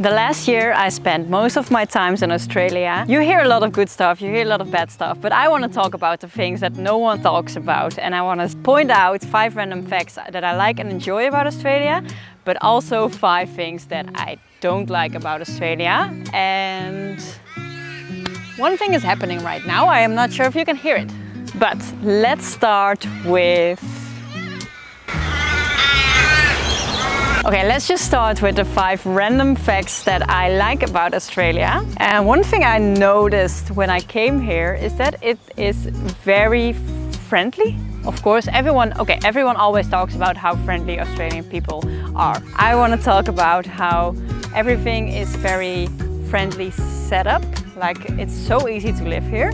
The last year I spent most of my times in Australia. You hear a lot of good stuff, you hear a lot of bad stuff, but I want to talk about the things that no one talks about, and I want to point out 5 random facts that I like and enjoy about Australia, but also 5 things that I don't like about Australia. And one thing is happening right now. I am not sure if you can hear it, but let's start with... Okay, let's just start with the 5 random facts that I like about Australia. And one thing I noticed when I came here is that it is very friendly. Of course, everyone always talks about how friendly Australian people are. I want to talk about how everything is very friendly set up. Like, it's so easy to live here.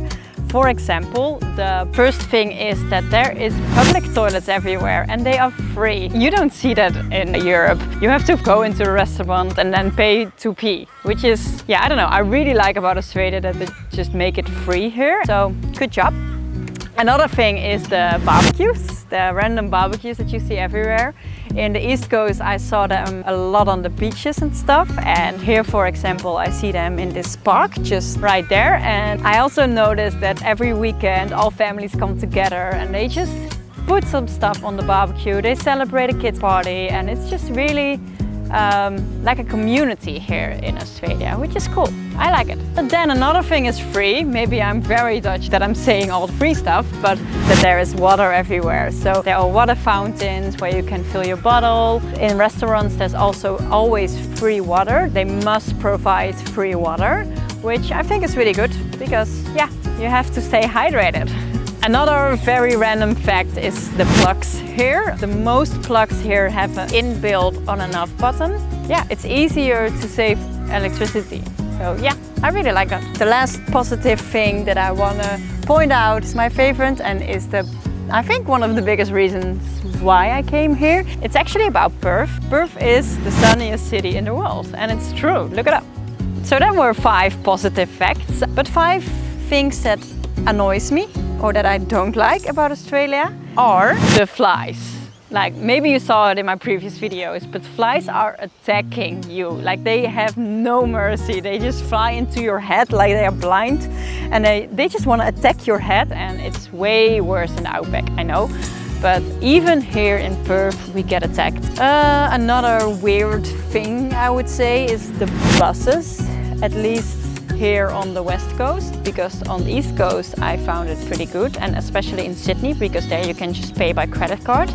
For example, the first thing is that there is public toilets everywhere and they are free. You don't see that in Europe. You have to go into a restaurant and then pay to pee, which is, yeah, I don't know. I really like about Australia that they just make it free here. So, good job. Another thing is the barbecues, the random barbecues that you see everywhere. In the East Coast, I saw them a lot on the beaches and stuff. And here, for example, I see them in this park just right there. And I also noticed that every weekend all families come together and they just put some stuff on the barbecue. They celebrate a kids' party, and it's just really like a community here in Australia, which is cool. I like it. But then another thing is free. Maybe I'm very Dutch that I'm saying all the free stuff, but that there is water everywhere. So there are water fountains where you can fill your bottle. In restaurants, there's also always free water. They must provide free water, which I think is really good because, yeah, you have to stay hydrated. Another very random fact is the plugs here. The most plugs here have an inbuilt on and off button. Yeah, it's easier to save electricity. So yeah, I really like that. The last positive thing that I want to point out is my favorite, and is I think one of the biggest reasons why I came here. It's actually about Perth. Perth is the sunniest city in the world, and it's true. Look it up. So that were 5 positive facts, but 5 things that annoys me or that I don't like about Australia are the flies. Like, maybe you saw it in my previous videos, but flies are attacking you. Like, they have no mercy. They just fly into your head like they are blind, and they just want to attack your head, and it's way worse in the outback, I know. But even here in Perth we get attacked. Another weird thing I would say is the buses, at least here on the West Coast, because on the East Coast I found it pretty good, and especially in Sydney, because there you can just pay by credit card.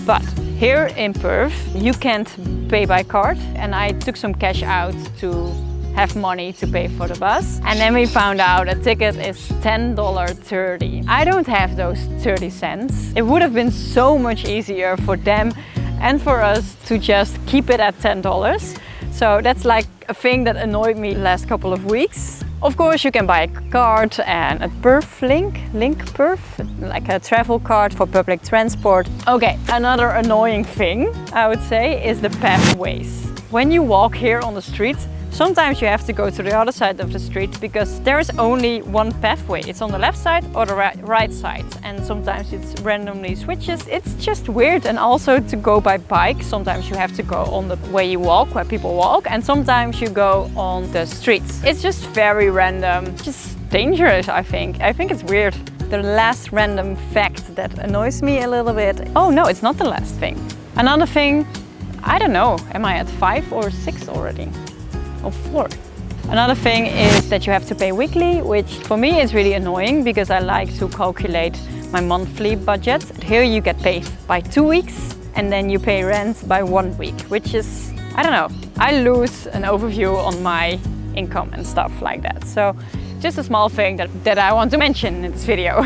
But here in Perth you can't pay by card, and I took some cash out to have money to pay for the bus, and then we found out a ticket is $10.30. I don't have those 30 cents. It would have been so much easier for them and for us to just keep it at $10. So that's like a thing that annoyed me the last couple of weeks. Of course, you can buy a card and a Perth Link Perth, like a travel card for public transport. Okay, another annoying thing I would say is the pathways. When you walk here on the street, sometimes you have to go to the other side of the street because there is only one pathway. It's on the left side or the right side, and sometimes it's randomly switches. It's just weird. And also to go by bike, sometimes you have to go on the way you walk, where people walk, and sometimes you go on the streets. It's just very random, just dangerous, I think. I think it's weird. The last random fact that annoys me a little bit. Oh no, it's not the last thing. Another thing, I don't know, am I at 5 or 6 already? Or 4. Another thing is that you have to pay weekly, which for me is really annoying because I like to calculate my monthly budget. Here you get paid by 2 weeks, and then you pay rent by 1 week, which is, I don't know, I lose an overview on my income and stuff like that. So just a small thing that I want to mention in this video.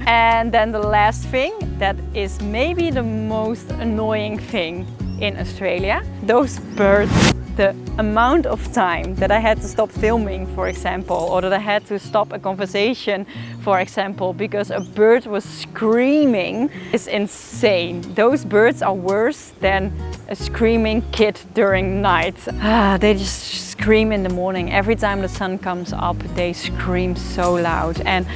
And then the last thing, that is maybe the most annoying thing in Australia, those birds. The amount of time that I had to stop filming, for example, or that I had to stop a conversation, for example, because a bird was screaming, is insane. Those birds are worse than a screaming kid during night. They just scream in the morning. Every time the sun comes up, they scream so loud. And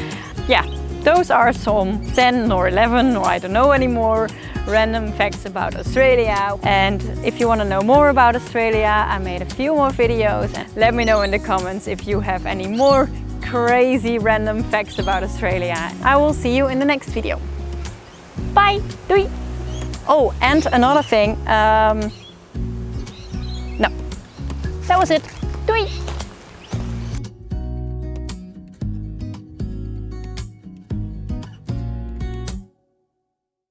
yeah, those are some 10 or 11 or I don't know anymore random facts about Australia. And if you want to know more about Australia, I made a few more videos, and let me know in the comments if you have any more crazy random facts about Australia. I will see you in the next video. Bye! Doei! Oh, and another thing, no, that was it. Doei!